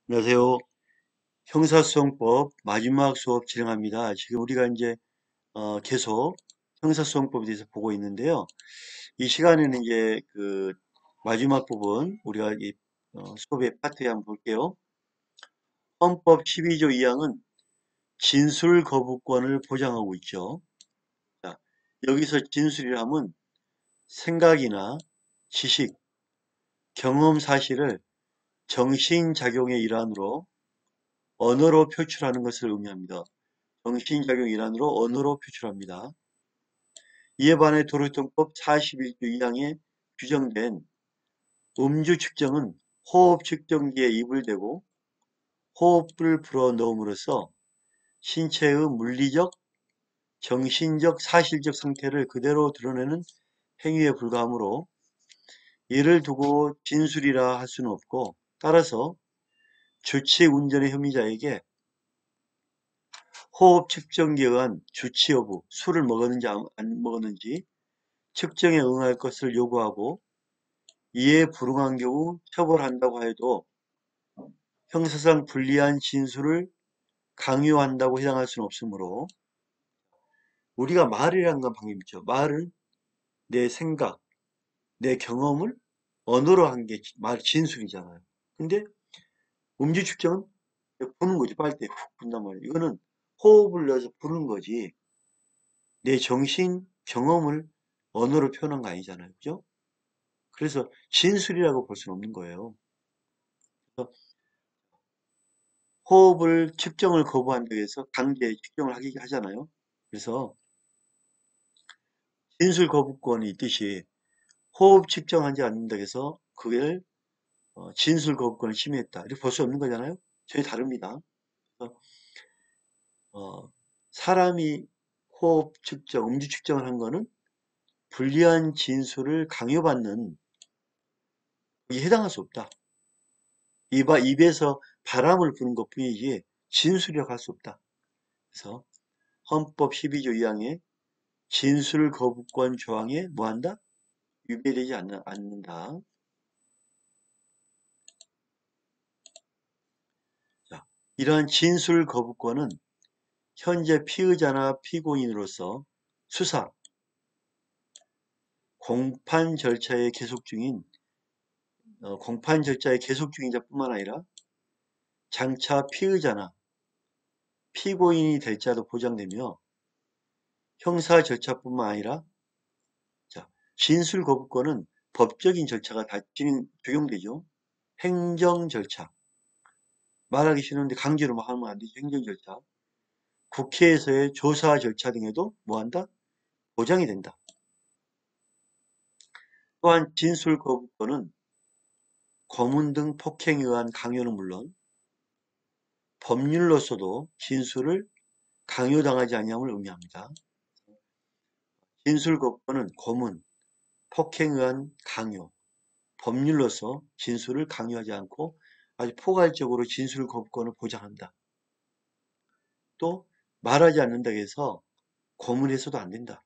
안녕하세요. 형사소송법 마지막 수업 진행합니다. 지금 우리가 이제 계속 형사소송법에 대해서 보고 있는데요. 이 시간에는 이제 그 마지막 부분 우리가 이 수업의 파트에 한번 볼게요. 헌법 12조 2항은 진술 거부권을 보장하고 있죠. 자, 여기서 진술이라면 생각이나 지식, 경험 사실을 정신작용의 일환으로 언어로 표출하는 것을 의미합니다. 정신작용 일환으로 언어로 표출합니다. 이에 반해 도로교통법 41조 2항에 규정된 음주 측정은 호흡 측정기에 입을 대고 호흡을 불어넣음으로써 신체의 물리적, 정신적, 사실적 상태를 그대로 드러내는 행위에 불과하므로 이를 두고 진술이라 할 수는 없고, 따라서 주치 운전의 혐의자에게 호흡 측정기에 의한 주치 여부, 술을 먹었는지 안 먹었는지 측정에 응할 것을 요구하고 이에 불응한 경우 처벌한다고 해도 형사상 불리한 진술을 강요한다고 해당할 수는 없으므로, 우리가 말이라는 건 방금 있죠. 말은 내 생각, 내 경험을 언어로 한 게 말 진술이잖아요. 근데 음주 측정은 부는 거지. 빨대 훅 분단 말이에요. 이거는 호흡을 넣어서 부는 거지. 내 정신 경험을 언어로 표현한 거 아니잖아요. 그죠? 그래서 진술이라고 볼 수는 없는 거예요. 그래서 호흡을 측정을 거부한다고 해서 강제 측정을 하잖아요. 그래서 진술 거부권이 있듯이 호흡 측정하지 않는다고 해서 그걸 진술 거부권을 침해했다, 이렇게 볼 수 없는 거잖아요. 전혀 다릅니다. 그래서 사람이 호흡 측정, 음주 측정을 한 거는 불리한 진술을 강요받는, 이 해당할 수 없다. 입에서 바람을 부는 것 뿐이지 진술이라고 할 수 없다. 그래서 헌법 12조 2항에 진술 거부권 조항에 뭐한다? 위배되지 않는다. 자, 이러한 진술 거부권은 현재 피의자나 피고인으로서 수사, 공판 절차의 계속 중인 공판 절차의 계속 중인 자뿐만 아니라 장차 피의자나 피고인이 될 자도 보장되며, 형사 절차뿐만 아니라 자, 진술 거부권은 법적인 절차가 다 적용되죠. 행정 절차, 말하기 싫은데 강제로 막 하면 안 되죠. 행정 절차, 국회에서의 조사 절차 등에도 뭐한다? 보장이 된다. 또한 진술 거부권은 고문 등 폭행에 의한 강요는 물론 법률로서도 진술을 강요당하지 아니함을 의미합니다. 진술 거부권은 고문, 폭행에 의한 강요, 법률로서 진술을 강요하지 않고 아주 포괄적으로 진술 거부권을 보장한다. 또 말하지 않는다고 해서 고문해서도 안 된다.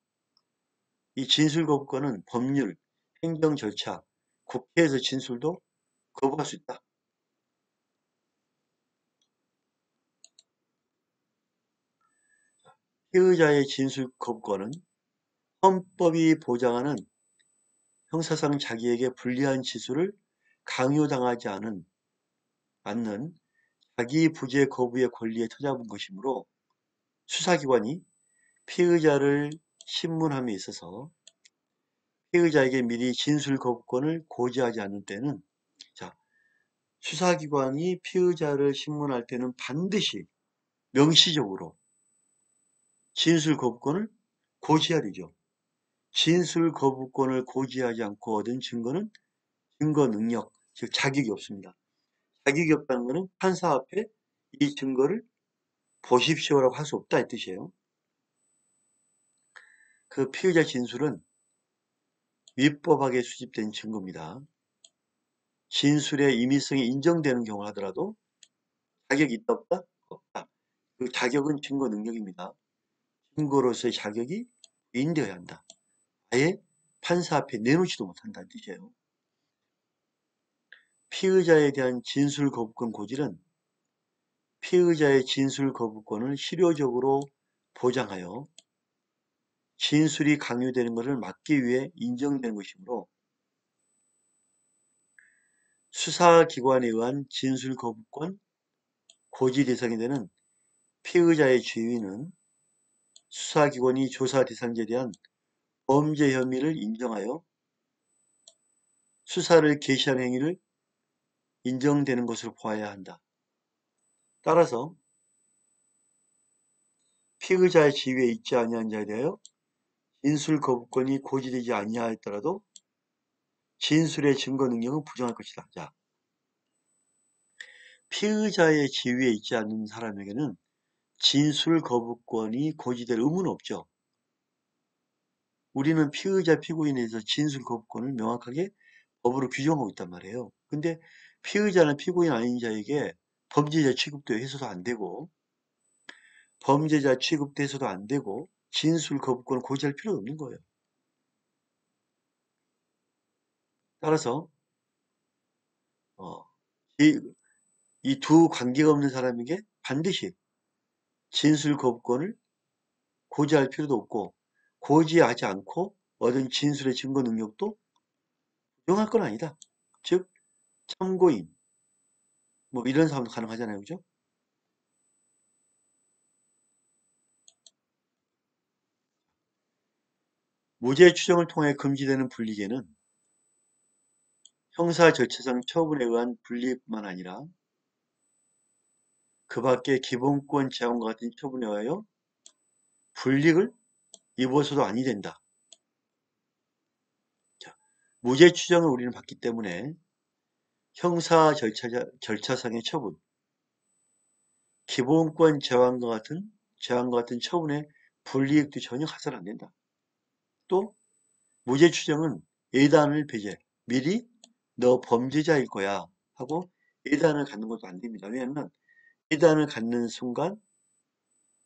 이 진술 거부권은 법률, 행정 절차, 국회에서 진술도 거부할 수 있다. 피의자의 진술 거부권은 헌법이 보장하는 형사상 자기에게 불리한 진술을 강요당하지 않는 자기 부재 거부의 권리에 터잡은 것이므로, 수사기관이 피의자를 신문함에 있어서 피의자에게 미리 진술 거부권을 고지하지 않는 때는, 자, 수사기관이 피의자를 신문할 때는 반드시 명시적으로 진술 거부권을 고지해야 되죠. 진술 거부권을 고지하지 않고 얻은 증거는 증거 능력, 즉 자격이 없습니다. 자격이 없다는 것은 판사 앞에 이 증거를 보십시오라고 할 수 없다 이 뜻이에요. 그 피의자 진술은 위법하게 수집된 증거입니다. 진술의 임의성이 인정되는 경우 하더라도 자격이 있다 없다? 없다. 그 자격은 증거 능력입니다. 증거로서의 자격이 인되어야 한다. 아예 판사 앞에 내놓지도 못한다는 뜻이에요. 피의자에 대한 진술 거부권 고지는 피의자의 진술 거부권을 실효적으로 보장하여 진술이 강요되는 것을 막기 위해 인정된 것이므로 수사기관에 의한 진술 거부권 고지 대상이 되는 피의자의 지위는 수사기관이 조사 대상자에 대한 범죄 혐의를 인정하여 수사를 개시하는 행위를 인정되는 것으로 보아야 한다. 따라서 피의자의 지위에 있지 아니한 자에 대하여 진술 거부권이 고지되지 아니하였더라도 진술의 증거 능력은 부정할 것이다. 자, 피의자의 지위에 있지 않는 사람에게는 진술 거부권이 고지될 의무는 없죠. 우리는 피의자, 피고인에 대해서 진술 거부권을 명확하게 법으로 규정하고 있단 말이에요. 근데 피의자는 피고인 아닌 자에게 범죄자 취급도 해서도 안 되고 범죄자 취급도 해서도 안 되고 진술 거부권을 고지할 필요가 없는 거예요. 따라서 이 두 관계가 없는 사람에게 반드시 진술 거부권을 고지할 필요도 없고 고지하지 않고 얻은 진술의 증거 능력도 부정할 건 아니다. 즉 참고인 뭐 이런 사람도 가능하잖아요. 그죠? 무죄 추정을 통해 금지되는 불리기에는 형사 절차상 처분에 의한 불리뿐만 아니라 그 밖에 기본권 제한과 같은 처분에 의하여 불이익을 입어서도 아니 된다. 자, 무죄 추정을 우리는 받기 때문에 형사 절차상의 처분, 기본권 제한과 같은 처분에 불이익도 전혀 가설 안 된다. 또 무죄 추정은 예단을 배제, 미리 너 범죄자일 거야 하고 예단을 갖는 것도 안 됩니다. 왜냐하면 예단을 갖는 순간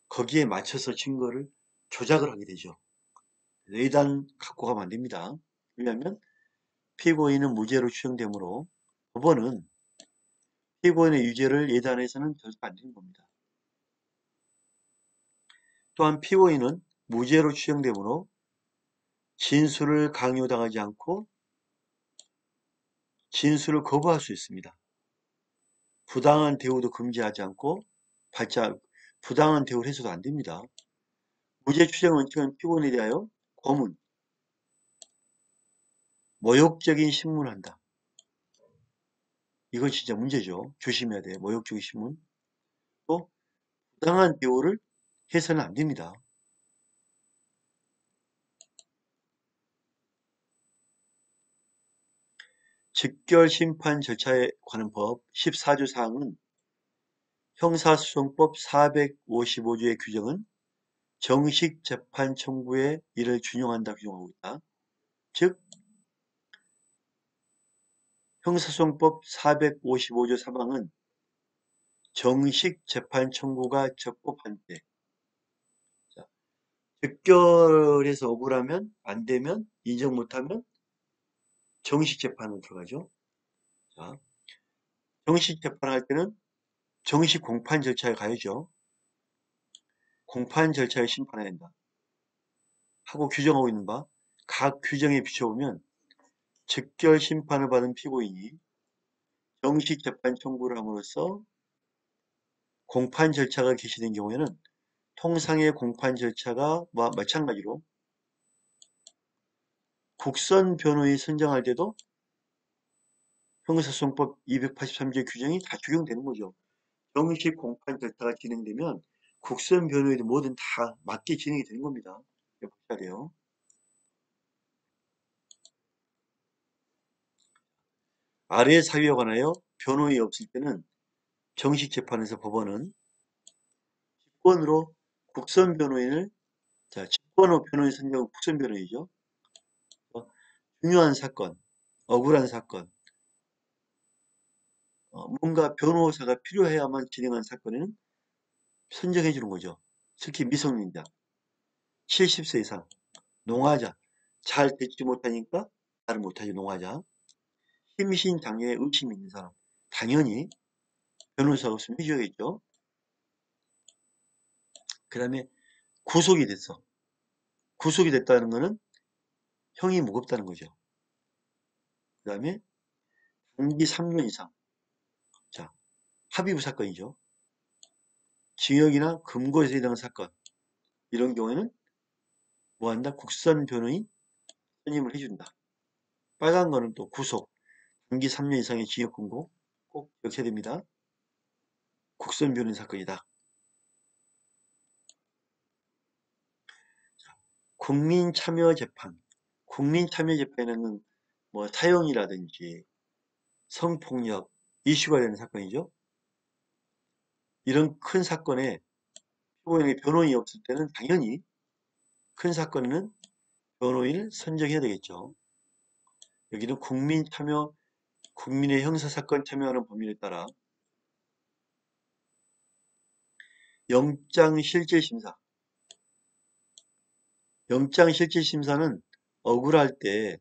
거기에 맞춰서 증거를 조작을 하게 되죠. 예단 갖고 가면 안 됩니다. 왜냐하면 피고인은 무죄로 추정되므로 법원은 피고인의 유죄를 예단해서는 절대 안 되는 겁니다. 또한 피고인은 무죄로 추정되므로 진술을 강요당하지 않고 진술을 거부할 수 있습니다. 부당한 대우도 금지하지 않고 부당한 대우를 해서도 안 됩니다. 무죄 추정 원칙은 피고인에 대하여 고문, 모욕적인 신문을 한다. 이건 진짜 문제죠. 조심해야 돼요. 모욕적인 신문. 또 부당한 대우를 해서는 안 됩니다. 직결심판 절차에 관한 법 14조 사항은 형사소송법 455조의 규정은 정식 재판 청구에 이를 준용한다 규정하고 있다. 즉 형사소송법 455조 3항은 정식 재판 청구가 적법한 때 즉결해서 억울하면 안 되면 인정 못하면 정식 재판으로 들어가죠. 자, 정식 재판할 때는 정식 공판 절차에 가야죠. 공판 절차에 심판해야 된다. 하고 규정하고 있는 바 각 규정에 비춰보면 즉결 심판을 받은 피고인이 정식 재판 청구를 함으로써 공판 절차가 개시된 경우에는 통상의 공판 절차가 마찬가지로 국선 변호인 선정할 때도 형사소송법 283조 규정이 다 적용되는 거죠. 정식 공판 절차가 진행되면 국선 변호인도 뭐든 다 맞게 진행이 되는 겁니다. 보셔야 돼요. 아래 사유에 관하여 변호인이 없을 때는 정식 재판에서 법원은 직권으로 국선 변호인을 직권으로 변호인 선정은 국선 변호인이죠. 중요한 사건, 억울한 사건, 뭔가 변호사가 필요해야만 진행한 사건에는 선정해 주는 거죠. 특히 미성년자, 70세 이상, 농화자, 잘 듣지 못하니까 말을 못하죠. 농화자, 심신장애에 의심이 있는 사람, 당연히 변호사가 없으면 해줘야겠죠. 그 다음에 구속이 됐어. 구속이 됐다는 거는 형이 무겁다는 거죠. 그 다음에 단기 3년 이상. 자, 합의부 사건이죠. 징역이나 금고에서 일어난 사건. 이런 경우에는 뭐 한다? 국선 변호인 선임을 해준다. 빨간 거는 또 구속. 단기 3년 이상의 징역 금고. 꼭 기억해야 됩니다. 국선 변호인 사건이다. 국민참여재판. 국민참여재판에는 뭐 사형이라든지 성폭력 이슈가 되는 사건이죠. 이런 큰 사건에 피고인의 변호인이 없을 때는 당연히 큰 사건에는 변호인을 선정해야 되겠죠. 여기는 국민의 형사사건 참여하는 범위에 따라 영장실질심사. 영장실질심사는 억울할 때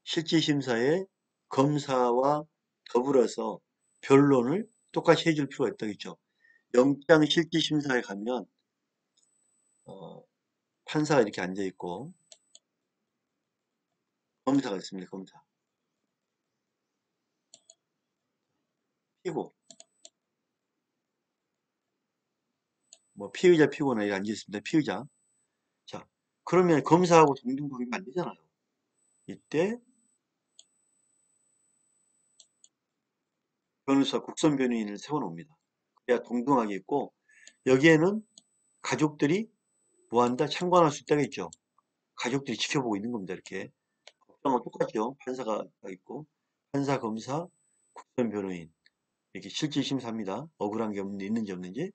실질심사에 검사와 더불어서 변론을 똑같이 해줄 필요가 있다겠죠. 영장실질심사에 가면 판사가 이렇게 앉아있고 검사가 있습니다. 검사. 피고. 뭐 피의자, 피고나 이렇게 앉아있습니다. 피의자. 자, 그러면 검사하고 동등보기가 안 되잖아요. 이때 변호사, 국선 변호인을 세워놓습니다. 그래야 동등하게 있고 여기에는 가족들이 뭐한다? 참관할 수 있다겠죠. 가족들이 지켜보고 있는 겁니다. 이렇게. 법정은 똑같죠. 판사가 있고 판사, 검사, 국선 변호인 이렇게 실질심사합니다. 억울한 게 있는지 없는지.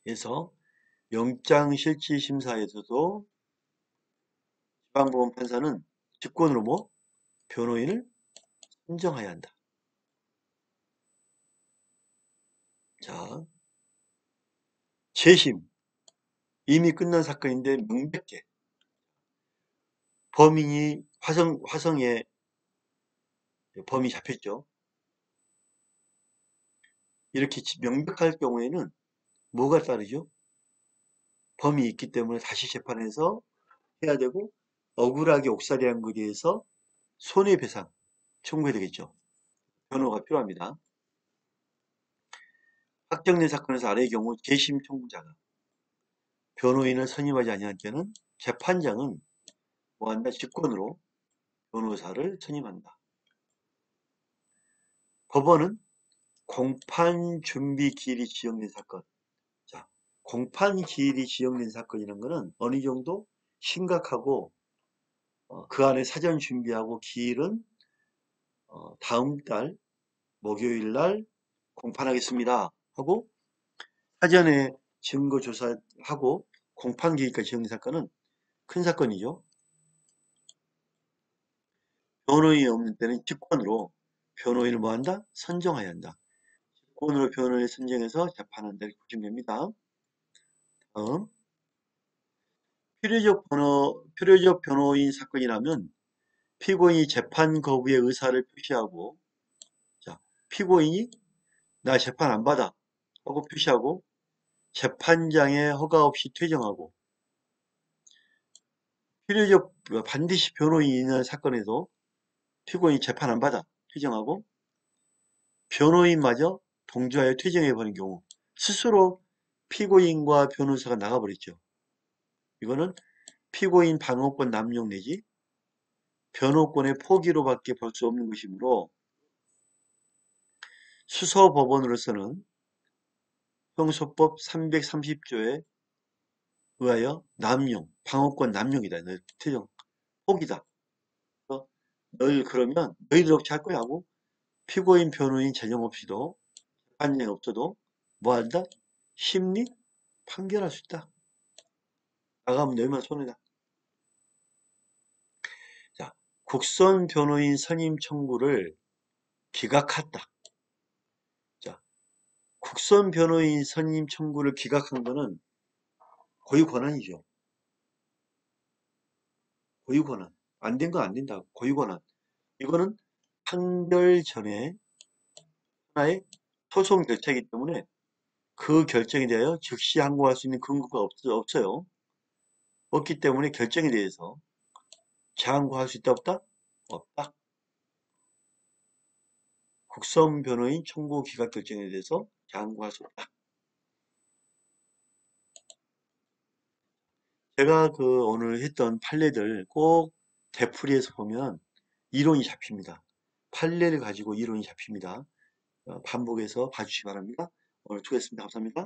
그래서 영장실질심사에서도 지방법원 판사는 직권으로 뭐 변호인을 선정해야 한다. 자, 재심. 이미 끝난 사건인데 명백해. 범인이 화성에 범이 잡혔죠. 이렇게 명백할 경우에는 뭐가 따르죠? 범이 있기 때문에 다시 재판해서 해야 되고 억울하게 옥살이한 것에 대해서 손해배상 청구해야 되겠죠. 변호가 필요합니다. 확정된 사건에서 아래의 경우 재심 청구자가 변호인을 선임하지 아니할 때는 재판장은 뭐한다? 직권으로 변호사를 선임한다. 법원은 공판 준비 기일이 지정된 사건. 자, 공판 기일이 지정된 사건이라는 것은 어느 정도 심각하고 그 안에 사전 준비하고 기일은 다음 달 목요일 날 공판하겠습니다 하고 사전에 증거 조사하고 공판 기일까지 지정된 사건은 큰 사건이죠. 변호인이 없는 때는 직권으로 변호인을 뭐한다? 선정해야 한다. 직권으로 변호인을 선정해서 재판한다 이렇게 보시면 됩니다. 다음 필요적 변호인 사건이라면 피고인이 재판 거부의 의사를 표시하고 자, 피고인이 나 재판 안 받아 하고 표시하고 재판장의 허가 없이 퇴정하고 반드시 변호인이 있는 사건에도 피고인이 재판 안 받아 퇴정하고 변호인마저 동조하여 퇴정해버린 경우 스스로 피고인과 변호사가 나가버렸죠. 이거는 피고인 방어권 남용 내지 변호권의 포기로밖에 볼 수 없는 것이므로 수서법원으로서는 형소법 330조에 의하여 남용, 방어권 남용이다. 퇴정, 포기다. 그러면 너희들 없이 할 거야 하고 피고인, 변호인 재정 없이도 재판장이 없어도 뭐 한다? 심리 판결할 수 있다. 나가면 너희만 손해다. 자, 국선 변호인 선임 청구를 기각했다. 자, 국선 변호인 선임 청구를 기각한 거는 고유 권한이죠. 고유 권한. 안 된 건 안 된다. 고유 권한. 이거는 판결 전에 하나의 소송 절차이기 때문에 그 결정에 대하여 즉시 항고할 수 있는 근거가 없어요. 없기 때문에 결정에 대해서 재항고할 수 있다 없다? 없다. 국선 변호인 청구 기각 결정에 대해서 재항고할 수 없다. 제가 그 오늘 했던 판례들 꼭 되풀이해서 보면 이론이 잡힙니다. 판례를 가지고 이론이 잡힙니다. 반복해서 봐주시기 바랍니다. 오늘 수고했습니다. 감사합니다.